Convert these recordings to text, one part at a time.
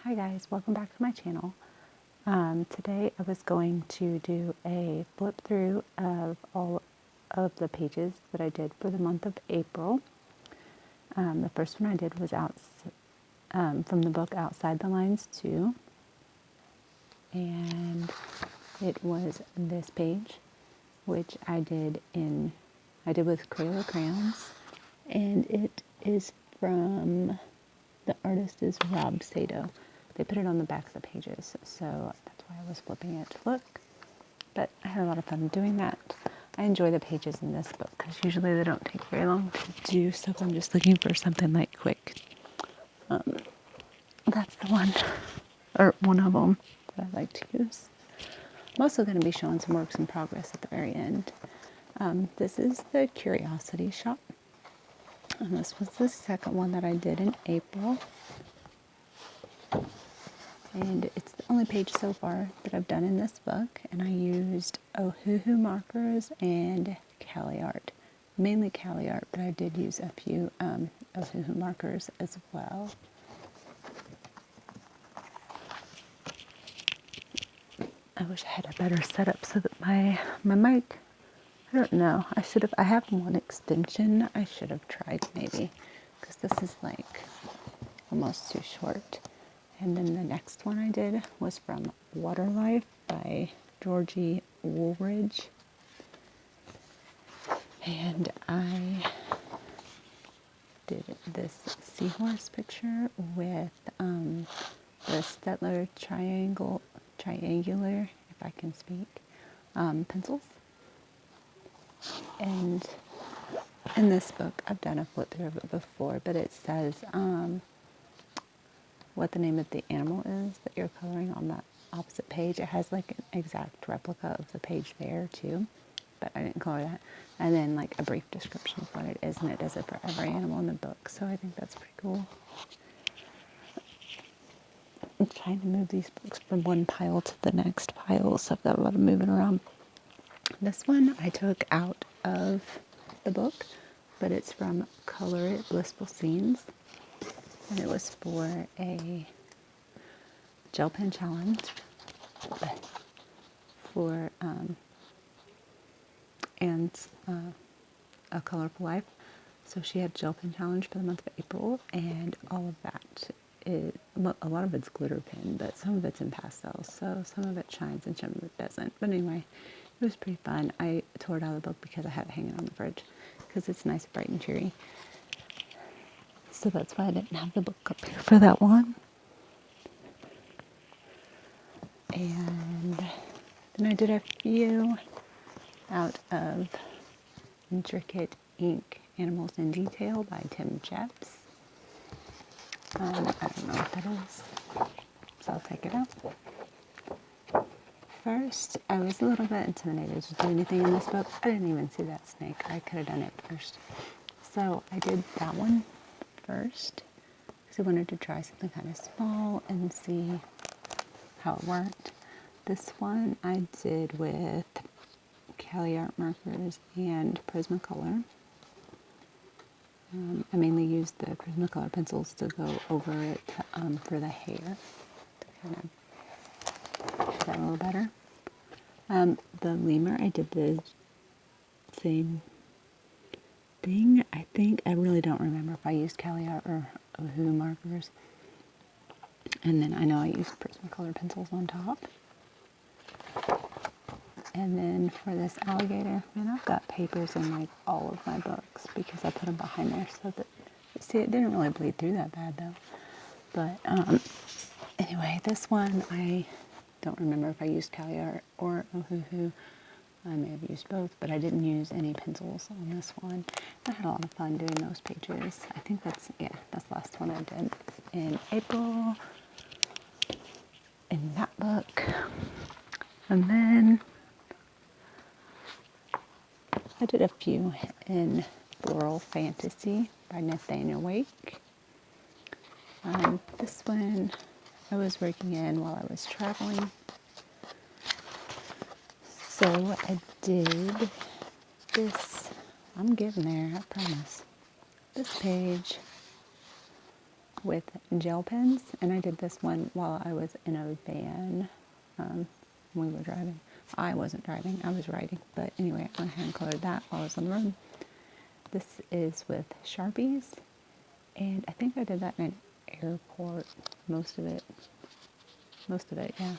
Hi guys, welcome back to my channel. Today I was going to do a flip through of all of the pages that I did for the month of April. The first one I did was from the book Outside the Lines 2, and it was this page, which I did with Crayola crayons, and it is from, the artist is Rob Sato. They put it on the back of the pages, so that's why I was flipping it to look. But I had a lot of fun doing that. I enjoy the pages in this book because usually they don't take very long to do, so if I'm just looking for something like quick, that's the one, or one of them that I like to use. I'm also going to be showing some works in progress at the very end. This is the Curiosity Shop. And this was the second one that I did in April. And it's the only page so far that I've done in this book. And I used Ohuhu markers and Cali art. Mainly Cali art, but I did use a few Ohuhu markers as well. I wish I had a better setup so that my mic, I don't know, I have one extension I should have tried maybe, because this is like almost too short. And then the next one I did was from Water Life by Georgie Woolridge. And I did this seahorse picture with the Stettler triangular, if I can speak, pencils. And in this book, I've done a flip through of it before, but it says what the name of the animal is that you're coloring on the opposite page. It has like an exact replica of the page there too, but I didn't color that. And then like a brief description of what it is, and it does it for every animal in the book. So I think that's pretty cool. I'm trying to move these books from one pile to the next pile, so I've got a lot of moving around. This one I took out of the book, but it's from Colorable Scenes, and it was for a gel pen challenge for Anne's A Colorful Life. So she had gel pen challenge for the month of April, and all of that is, a lot of it's glitter pen, but some of it's in pastels, so some of it shines and some of it doesn't. But anyway, it was pretty fun. I tore it out of the book because I had it hanging on the fridge because it's nice, bright, and cheery. So that's why I didn't have the book up here for that one. And then I did a few out of Intricate Ink Animals in Detail by Tim Jepps. I don't know what that is, so I'll take it out. First, I was a little bit intimidated to do anything in this book. I didn't even see that snake. I could have done it first. So I did that one first because I wanted to try something kind of small and see how it worked. This one I did with Cali art markers and Prismacolor. I mainly used the Prismacolor pencils to go over it for the hair to kind of make that a little better. The lemur, I did the same thing. I think, I really don't remember if I used Cali art or Ohuhu markers. And then I know I used Prismacolor pencils on top. And then for this alligator, man, I've got papers in like all of my books because I put them behind there so that, see, it didn't really bleed through that bad though. But anyway, this one, I don't remember if I used Cali art or Ohuhu. I may have used both, but I didn't use any pencils on this one. I had a lot of fun doing those pages. I think that's the last one I did in April in that book. And then I did a few in Floral Fantasy by Nathaniel Wake. This one I was working in while I was traveling. So I did this, I'm getting there, I promise. This page with gel pens, and I did this one while I was in a van. We were driving. I wasn't driving, I was riding. But anyway, I went ahead and colored that while I was on the road. This is with Sharpies, and I think I did that in an airport, most of it, yeah.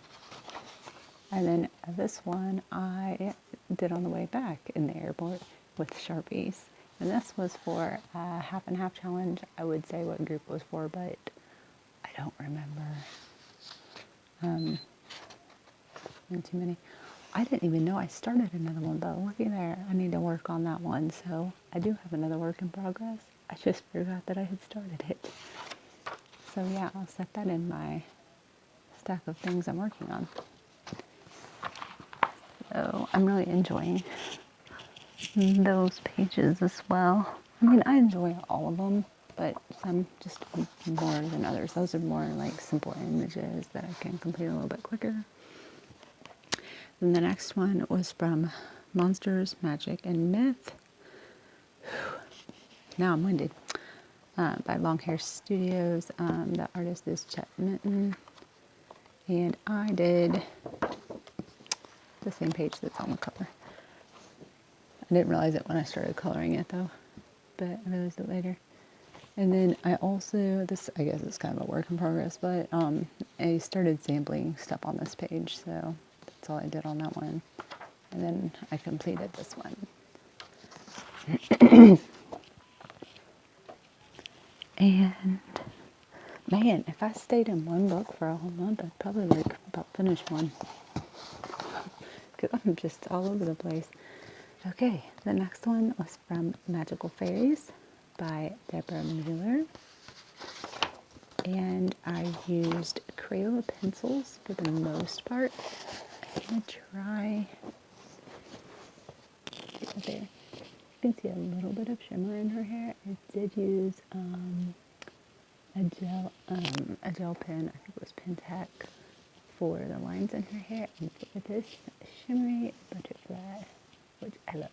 And then this one I did on the way back in the airport with Sharpies. And this was for a half and half challenge. I would say what group it was for, but I don't remember. Too many. I didn't even know I started another one, but looky there, I need to work on that one. So I do have another work in progress. I just forgot that I had started it. So yeah, I'll set that in my stack of things I'm working on. So I'm really enjoying those pages as well. I mean, I enjoy all of them, but some just more than others. Those are more like simple images that I can complete a little bit quicker. Then the next one was from Monsters, Magic, and Myth. Now I'm winded. By Longhair Studios. The artist is Chet Minton. And I did the same page that's on the cover. I didn't realize it when I started coloring it though, but I realized it later. And then I also, this I guess it's kind of a work in progress, but I started sampling stuff on this page, so that's all I did on that one. And then I completed this one. And man, if I stayed in one book for a whole month, I'd probably like about finish one. Because I'm just all over the place. Okay, the next one was from Magical Fairies by Deborah Mueller. And I used Crayola pencils for the most part. I'm going to try, there. You can see a little bit of shimmer in her hair. I did use a gel pen, I think it was Pentec, for the lines in her hair. And for this shimmery butterfly, which I love.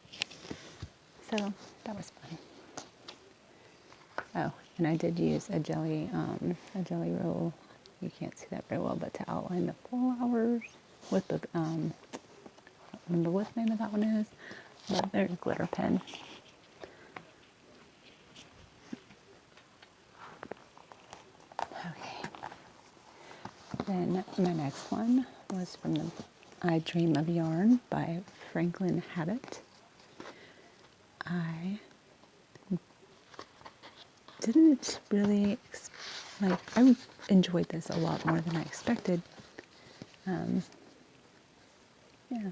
So that was fun. Oh, and I did use a jelly roll. You can't see that very well, but to outline the flowers with the I don't remember what the name of that one is, but there's a glitter pen. Okay. Then my next one was from the I Dream of Yarn by Franklin Habit. I didn't really, I enjoyed this a lot more than I expected. Yeah.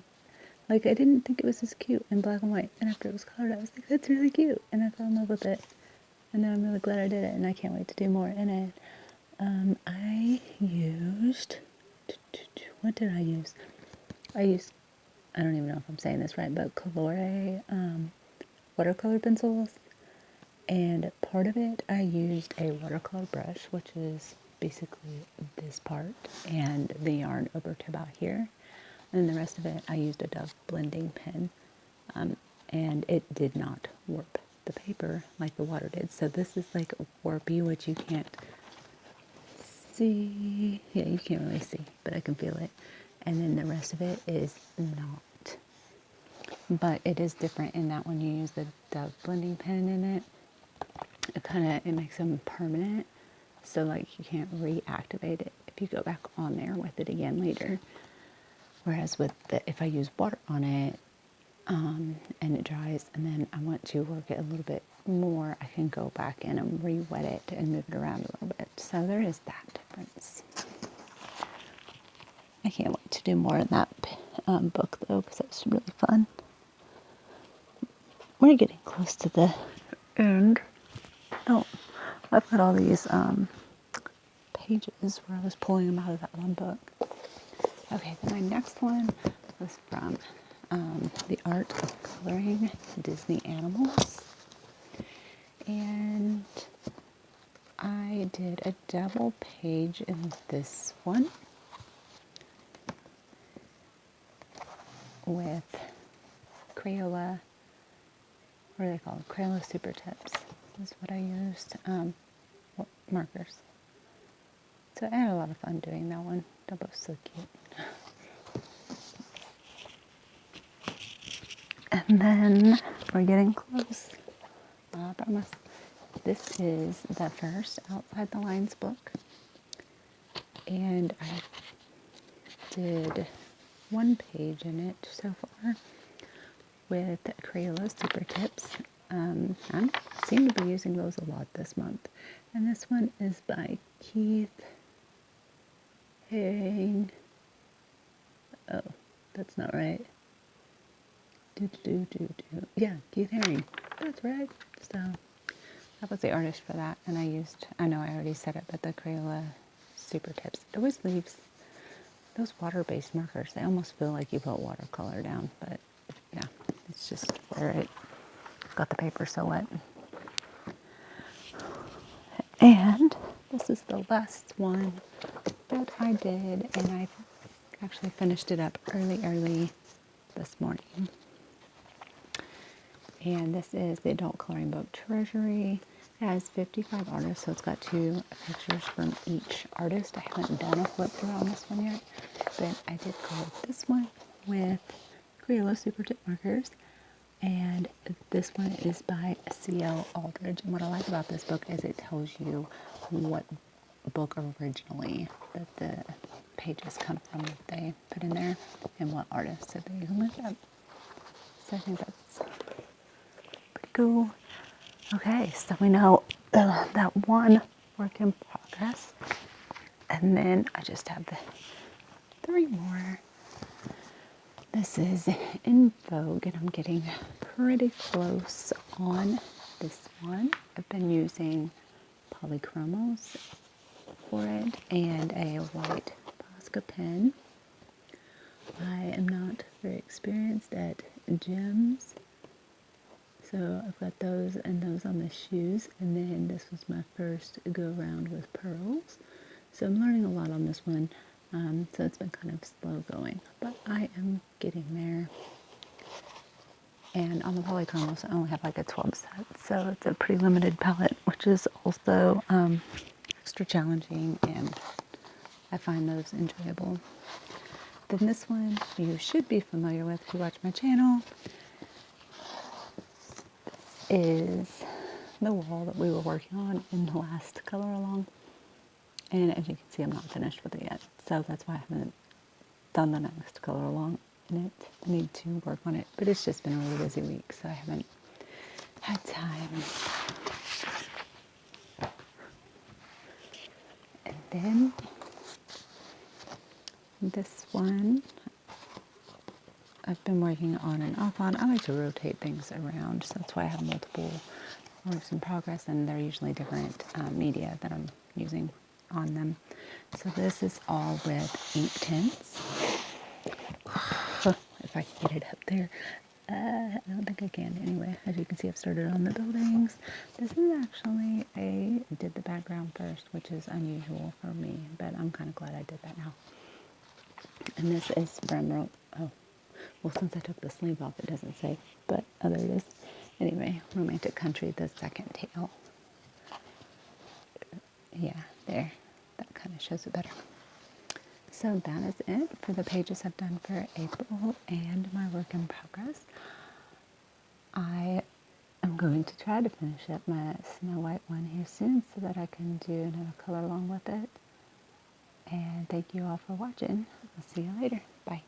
Like, I didn't think it was as cute in black and white. And after it was colored, I was like, that's really cute. And I fell in love with it. And now I'm really glad I did it. And I can't wait to do more in it. I used, what did I use? I don't even know if I'm saying this right, but Colore watercolor pencils. And part of it, I used a watercolor brush, which is basically this part, and the yarn over to about here. And then the rest of it, I used a Dove blending pen, and it did not warp the paper like the water did. So this is like warpy, which you can't see. Yeah, you can't really see, but I can feel it. And then the rest of it is not. But it is different in that when you use the Dove blending pen in it, it makes them permanent. So like you can't reactivate it if you go back on there with it again later. Whereas with if I use water on it, and it dries, and then I want to work it a little bit more, I can go back in and re-wet it and move it around a little bit. So there is that difference. I can't wait to do more in that book though, because it's really fun. We're getting close to the end. Oh, I've got all these pages where I was pulling them out of that one book. Okay, then my next one was from The Art of Coloring Disney Animals. And I did a double page in this one with Crayola, what are they called? Crayola Super Tips is what I used. Markers. So I had a lot of fun doing that one. They're both so cute. And then we're getting close. I promise. This is the first Outside the Lines book. And I did one page in it so far with Crayola Super Tips. I seem to be using those a lot this month. And this one is by Keith Haring. Oh, that's not right. Yeah, Keith Haring. That's right. So that was the artist for that. And I know I already said it, but the Crayola Super Tips. It always leaves those water-based markers. They almost feel like you put watercolor down, but yeah, it's just where it got the paper so wet. And this is the last one that I did, and I actually finished it up early this morning. And this is the adult coloring book Treasury. It has 55 artists, so it's got 2 pictures from each artist. I haven't done a flip through on this one yet, but I did color this one with Crayola Super Tip markers. And this one is by C.L. Aldridge. And what I like about this book is it tells you what book originally that the pages come from that they put in there and what artists that they use with that. So I think that's pretty cool. Okay, so we know that one work in progress. And then I just have the 3 more. This is in Vogue, and I'm getting pretty close on this one. I've been using polychromos for it and a white Posca pen. I am not very experienced at gems, so I've got those and those on the shoes, and then this was my first go around with pearls. So I'm learning a lot on this one. So it's been kind of slow going, but I am getting there. And on the polychromos, I only have like a 12 set, so it's a pretty limited palette, which is also extra challenging, and I find those enjoyable. Then this one you should be familiar with if you watch my channel. This is the wall that we were working on in the last color along. And as you can see, I'm not finished with it yet, so that's why I haven't done the next color along in it. I need to work on it, but it's just been a really busy week, so I haven't had time. And then this one I've been working on and off on. I like to rotate things around, so that's why I have multiple works in progress, and they're usually different media that I'm using on them. So this is all with ink tints. If I can get it up there. I don't think I can. Anyway, as you can see, I've started on the buildings. This is actually did the background first, which is unusual for me, but I'm kind of glad I did that now. And this is from, well, since I took the sleeve off, it doesn't say, but oh, there it is. Anyway, Romantic Country, the second tale. Yeah, there. That kind of shows it better. So that is it for the pages I've done for April and my work in progress. I am going to try to finish up my Snow White one here soon so that I can do another color along with it. And thank you all for watching. I'll see you later. Bye.